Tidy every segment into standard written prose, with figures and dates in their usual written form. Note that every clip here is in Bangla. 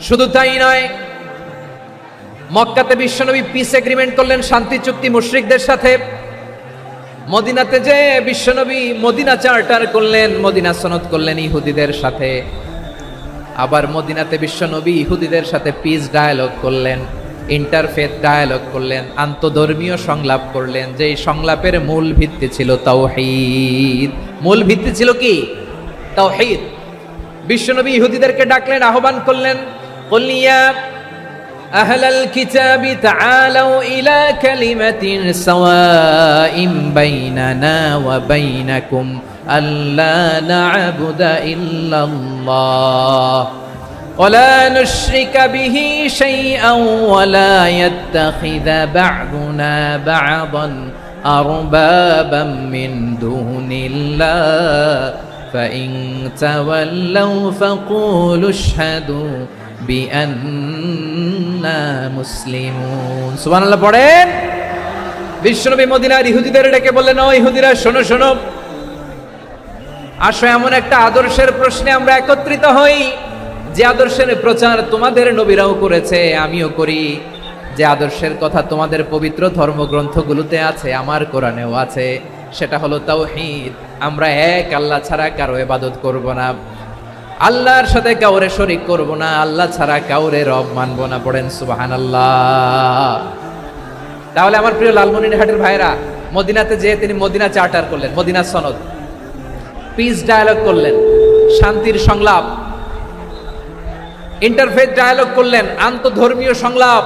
শুধু তাই নয়, মক্কাতে বিশ্বনবী পিস এগ্রিমেন্ট করলেন, শান্তি চুক্তি মুশরিকদের সাথে। মদিনাতে যে বিশ্বনবী মদিনা চার্টার করলেন, মদিনা সনদ করলেন ইহুদিদের সাথে। আবার মদিনাতে বিশ্বনবী ইহুদিদের সাথে পিস ডায়ালগ করলেন, ইন্টারফেথ ডায়ালগ করলেন, আন্তধর্মীয় সংলাপ করলেন, যেই সংলাপের মূল ভিত্তি ছিল তাওহীদ। মূল ভিত্তি ছিল কি? তাওহীদ। বিশ্বনবী ইহুদিদেরকে ডাকলেন, আহ্বান করলেন, কুল ইয়া আহলাল কিতাবি তাআলাউ ইলা কালিমাতিন সাওয়াইন বাইনানা ওয়া বাইনাকুম আল্লা না'বুদা ইল্লাল্লাহ ওয়ালা নুশরিকা বিহি শাইআন ওয়ালা ইয়াত্তাখিযা বা'দুনা বা'দান আরবাবাম মিন দুনিল্লাহ فإن تولوا فقولوا اشهدوا بأننا مسلمون। সুবহানাল্লাহ পড়েন। বিশ্বনবী মদিনার ইহুদিদের ডেকে বললেন, ও ইহুদিরা, শোনো শোনো, আসো এমন একটা আদর্শের প্রশ্নে আমরা একত্রিত হই, যে আদর্শের প্রচার তোমাদের নবীরাও করেছে, আমিও করি। যে আদর্শের কথা তোমাদের পবিত্র ধর্মগ্রন্থগুলোতে আছে, আমার কোরআনেও আছে, সেটা হলো তাওহীদ। আমরা এক আল্লাহ ছাড়া কারো ইবাদত করব না, আল্লাহর সাথে কাউরে শরীক করব না, আল্লাহ ছাড়া কাউরে রব মানব না। পড়েন সুবহানাল্লাহ। তাহলে আমার প্রিয় লালমনিরহাটের ভাইরা, মদিনাতে যেয়ে তিনি মদিনা চার্টার করলেন, মদিনা সনদ, পিস ডায়ালগ করলেন, শান্তির সংলাপ, ইন্টারফেথ ডায়ালগ করলেন, আন্তধর্মীয় সংলাপ,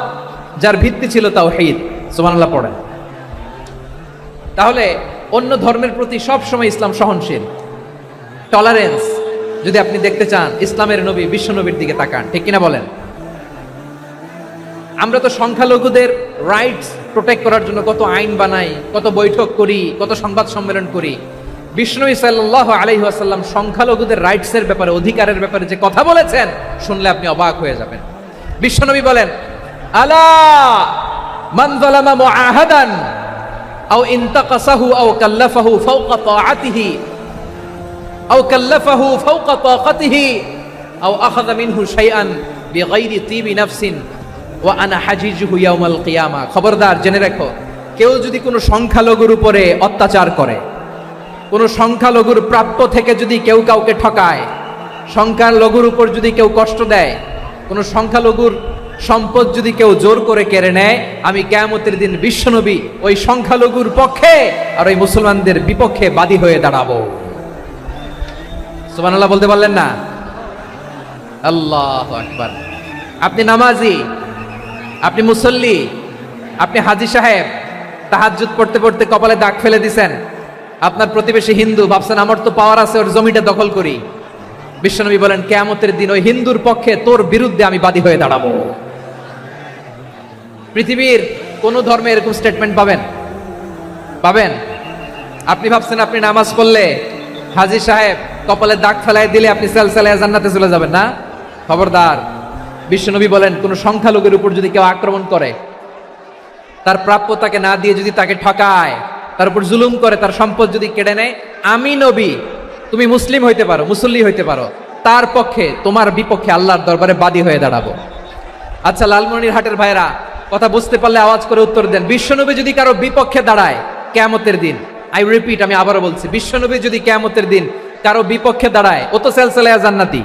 যার ভিত্তি ছিল তাওহীদ। সুবহানাল্লাহ পড়েন। তাহলে অন্য ধর্মের প্রতি সব সময় ইসলাম সহনশীল, টলারেন্স। যদি আপনি দেখতে চান ইসলামের নবী বিশ্ব নবীর দিকে তাকান, ঠিক কিনা বলেন? আমরা তো সংখ্যালঘুদের রাইটস প্রোটেক্ট করার জন্য কত আইন বানাই, কত বৈঠক করি, কত সংবাদ সম্মেলন করি। বিশ্বনবী সাল্লাল্লাহু আলাইহি ওয়াসাল্লাম সংখ্যালঘুদের রাইটসের ব্যাপারে, অধিকারের ব্যাপারে যে কথা বলেছেন, শুনলে আপনি অবাক হয়ে যাবেন। বিশ্বনবী বলেন, আলা মান যালামা মুআহাদান আও ইনতাকাসাহু আও কাল্লাফাহু ফাওকা তাআতিহি আও কাল্লাফাহু ফাওকা তাকাতিহি আও আখাযা মিনহু শাইআন বিগাইরি তিবি নাফসিন ওয়া আনা হাজিজুহু ইয়াউমাল কিয়ামা। খবরদার, জেনে রাখো, কেউ যদি কোনো সংখ্যালঘুর উপরে অত্যাচার করে, কোনো সংখ্যালঘুর প্রাপ্য থেকে যদি কেউ কাউকে ঠকায়, সংখ্যালঘুর উপর যদি কেউ কষ্ট দেয়, কোনো সংখ্যালঘুর সম্পদ যদি কেউ জোর করে কেড়ে নেয়, আমি কিয়ামতের দিন বিশ্বনবী ওই সংখ্যালঘুর পক্ষে আর ওই মুসলমানদের বিপক্ষে বাদী হয়ে দাঁড়াবো। সুবহানাল্লাহ বলতে পারলেন না? আল্লাহু আকবার। আপনি নামাজি, আপনি মুসল্লি, আপনি হাজী সাহেব, তাহাজ্জুদ পড়তে পড়তে কপালে দাগ ফেলে দিছেন, আপনার প্রতিবেশী হিন্দু, ভাবছেন আমার তো পাওয়ার আছে, ওর জমিটা দখল করি। বিশ্বনবী বলেন, কিয়ামতের দিন ওই হিন্দুর পক্ষে তোর বিরুদ্ধে আমি বাদী হয়ে দাঁড়াবো। পৃথিবীর কোন ধর্মে এরকম স্টেটমেন্ট পাবেন? পাবেন? আপনি ভাবছেন আপনি নামাজ পড়লে হাজী সাহেব কপালে দাগ ফেলাই দিলে আপনি সেলসেলায় জান্নাতে চলে যাবেন না? খবরদার। বিশ্বনবী বলেন, কোন সংখ্যালঘুর উপর যদি কেউ আক্রমণ করে, তার প্রাপ্য তাকে না দিয়ে যদি তাকে ঠকায়, তার উপর জুলুম করে, তার সম্পদ যদি কেড়ে নেয়, আমি নবী, তুমি মুসলিম হইতে পারো, মুসল্লি হইতে পারো, তার পক্ষে, তোমার বিপক্ষে আল্লাহর দরবারে বাদী হয়ে দাঁড়াবো। আচ্ছা লালমনিরহাটের ভাইরা, কথা বুঝতে পারলে আওয়াজ করে উত্তর দেন। বিশ্বনবী যদি কারো বিপক্ষে দাঁড়ায় কিয়ামতের দিন, আমি আবারও বলছি, বিশ্বনবী যদি কিয়ামতের দিন কারো বিপক্ষে দাঁড়ায়, ও তো সেলসেলায় জান্নাতি।